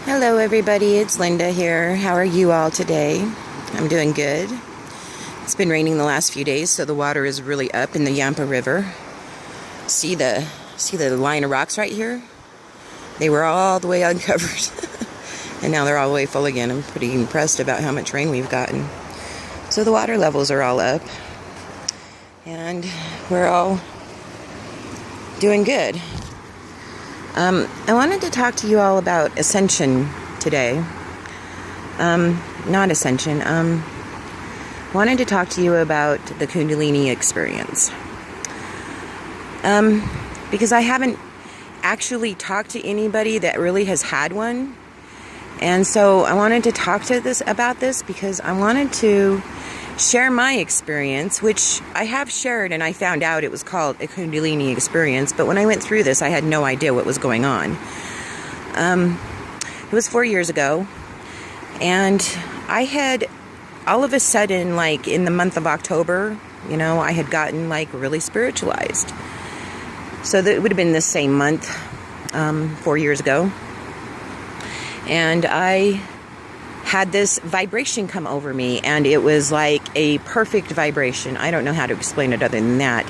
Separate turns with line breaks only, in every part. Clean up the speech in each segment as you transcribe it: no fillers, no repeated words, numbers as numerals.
Hello everybody, it's Linda here. How are you all today? I'm doing good. It's been raining the last few days, so the water is really up in the Yampa River. See the line of rocks right here? They were all the way uncovered. And now they're all the way full again. I'm pretty impressed about how much rain we've gotten. So the water levels are all up. And we're all doing good. I wanted to talk to you all about ascension today. Not ascension. Wanted to talk to you about the Kundalini experience. Because I haven't actually talked to anybody that really has had one. And so I wanted to talk about this because I wanted to share my experience, which I have shared, and I found out it was called a Kundalini experience, but when I went through this, I had no idea what was going on. It was 4 years ago, and I had, all of a sudden, like in the month of October, I had gotten like really spiritualized. So that it would have been the same month, 4 years ago, and I had this vibration come over me, and it was like a perfect vibration. I don't know how to explain it other than that.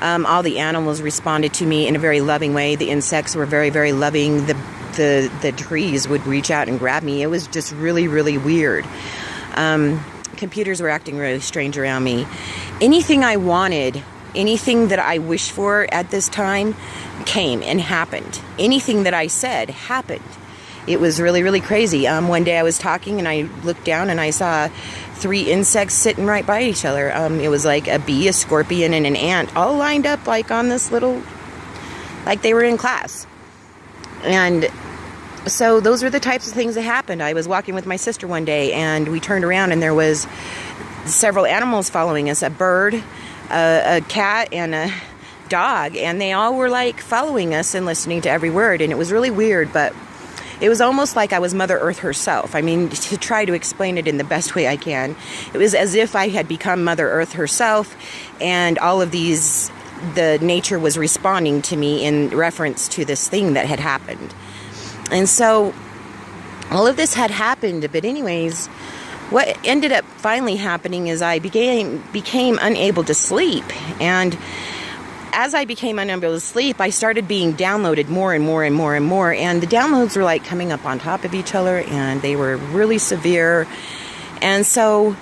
All the animals responded to me in a very loving way. The insects were very, very loving. The trees would reach out and grab me. It was just really, really weird. Computers were acting really strange around me. Anything I wanted, anything that I wished for at this time came and happened. Anything that I said happened. It was really, really crazy. One day I was talking and I looked down and I saw 3 insects sitting right by each other. It was like a bee, a scorpion, and an ant all lined up like on this little, like they were in class. And so those were the types of things that happened. I was walking with my sister one day and we turned around and there was several animals following us, a bird, a cat, and a dog. And they all were like following us and listening to every word. And it was really weird, but it was almost like I was Mother Earth herself. I mean, to try to explain it in the best way I can, it was as if I had become Mother Earth herself, and all of these, the nature was responding to me in reference to this thing that had happened. And so all of this had happened, but anyways, what ended up finally happening is I became unable to sleep. And as I became unable to sleep, I started being downloaded more and more and more and more. And the downloads were like coming up on top of each other, and they were really severe. And so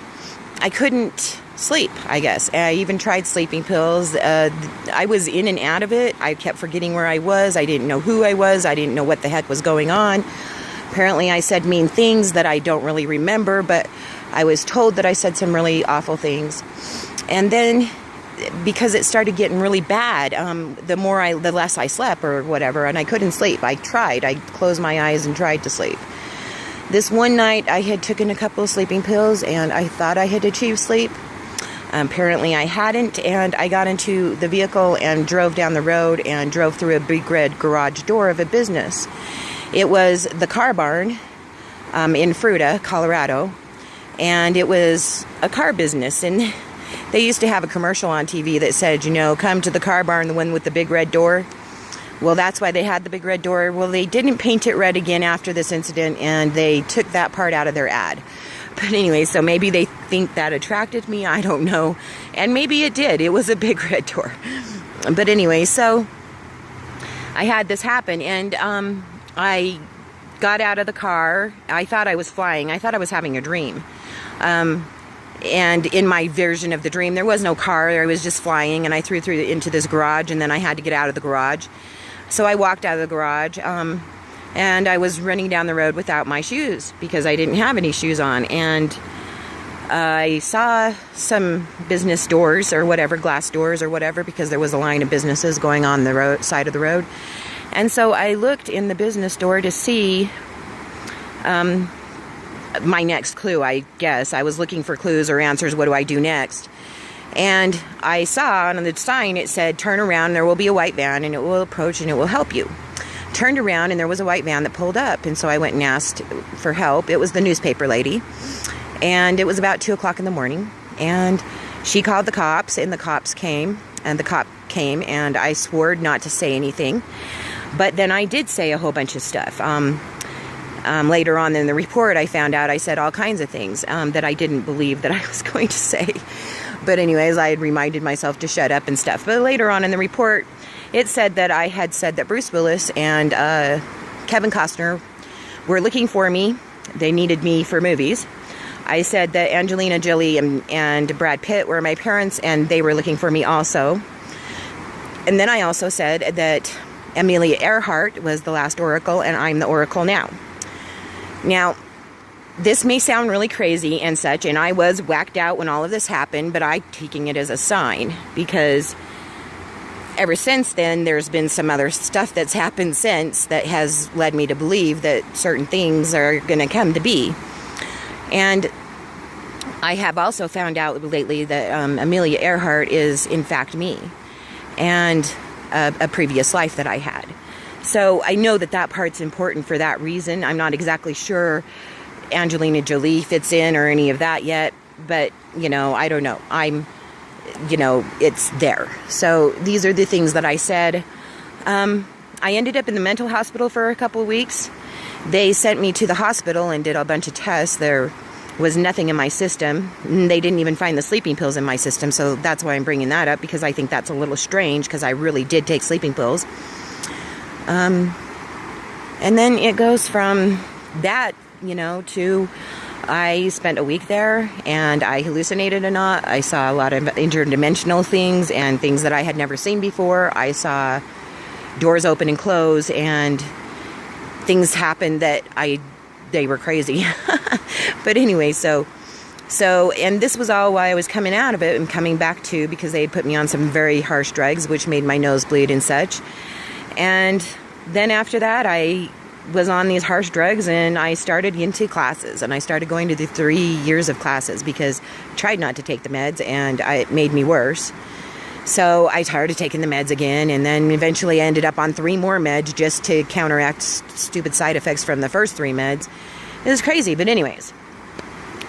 I couldn't sleep, I guess. I even tried sleeping pills. I was in and out of it. I kept forgetting where I was. I didn't know who I was. I didn't know what the heck was going on. Apparently I said mean things that I don't really remember, but I was told that I said some really awful things. And then, because it started getting really bad, the less I slept or whatever, and I couldn't sleep. I closed my eyes and tried to sleep. This one night I had taken a couple of sleeping pills and I thought I had achieved sleep. Apparently I hadn't, and I got into the vehicle and drove down the road and drove through a big red garage door of a business. It was the car barn in Fruita, Colorado, and it was a car business, and they used to have a commercial on TV that said, come to the car barn, the one with the big red door. Well, that's why they had the big red door. Well, they didn't paint it red again after this incident, and they took that part out of their ad. But anyway, so maybe they think that attracted me. I don't know. And maybe it did. It was a big red door. But anyway, so I had this happen, and I got out of the car. I thought I was flying. I thought I was having a dream. And in my version of the dream, there was no car. I was just flying, and I threw into this garage, and then I had to get out of the garage. So I walked out of the garage, and I was running down the road without my shoes because I didn't have any shoes on. And I saw some business doors or whatever, glass doors or whatever, because there was a line of businesses going on the side of the road. And so I looked in the business door to see my next clue, I guess. I was looking for clues or answers. What do I do next? And I saw on the sign, it said, turn around, there will be a white van, and it will approach and it will help you. Turned around, and there was a white van that pulled up. And so I went and asked for help. It was the newspaper lady. And it was about 2 o'clock in the morning. And she called the cops, and the cops came. And the cop came, and I swore not to say anything. But then I did say a whole bunch of stuff. Later on in the report, I found out I said all kinds of things that I didn't believe that I was going to say. But anyways, I had reminded myself to shut up and stuff. But later on in the report, it said that I had said that Bruce Willis and Kevin Costner were looking for me. They needed me for movies. I said that Angelina Jolie and Brad Pitt were my parents, and they were looking for me also. And then I also said that Amelia Earhart was the last oracle, and I'm the oracle now. Now, this may sound really crazy and such, and I was whacked out when all of this happened, but I'm taking it as a sign, because ever since then, there's been some other stuff that's happened since that has led me to believe that certain things are going to come to be. And I have also found out lately that Amelia Earhart is, in fact, me, and a previous life that I had. So I know that that part's important for that reason. I'm not exactly sure Angelina Jolie fits in or any of that yet, but, you know, I don't know. It's there. So these are the things that I said. I ended up in the mental hospital for a couple of weeks. They sent me to the hospital and did a bunch of tests. There was nothing in my system. They didn't even find the sleeping pills in my system, so that's why I'm bringing that up, because I think that's a little strange, because I really did take sleeping pills. And then it goes from that, to I spent a week there, and I hallucinated a lot. I saw a lot of interdimensional things and things that I had never seen before. I saw doors open and close, and things happened that they were crazy. But anyway, so, and this was all why I was coming out of it and coming back to, because they had put me on some very harsh drugs, which made my nose bleed and such. And then after that, I was on these harsh drugs, and I started into classes, and I started going to the 3 years of classes, because I tried not to take the meds, and it made me worse. So I started taking the meds again, and then eventually I ended up on 3 more meds just to counteract stupid side effects from the first 3 meds. It was crazy, but anyways.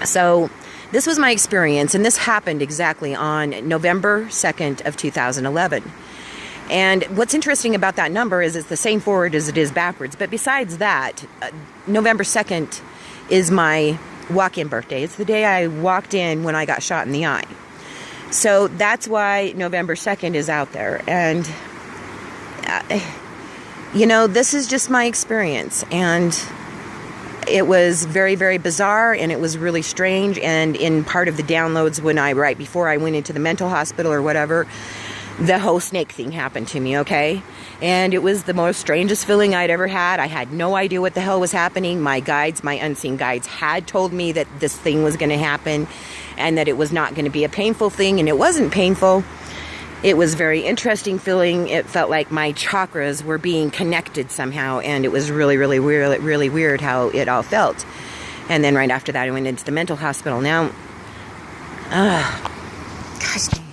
So this was my experience, and this happened exactly on November 2nd of 2011. And what's interesting about that number is it's the same forward as it is backwards. But besides that, November 2nd is my walk-in birthday. It's the day I walked in when I got shot in the eye. So that's why November 2nd is out there. And, this is just my experience. And it was very, very bizarre, and it was really strange. And in part of the downloads right before I went into the mental hospital or whatever, the whole snake thing happened to me, okay? And it was the most strangest feeling I'd ever had. I had no idea what the hell was happening. My unseen guides had told me that this thing was going to happen, and that it was not going to be a painful thing, and it wasn't painful. It was very interesting feeling. It felt like my chakras were being connected somehow, and it was really, really weird, really weird how it all felt. And then right after that, I went into the mental hospital. Now, gosh dang.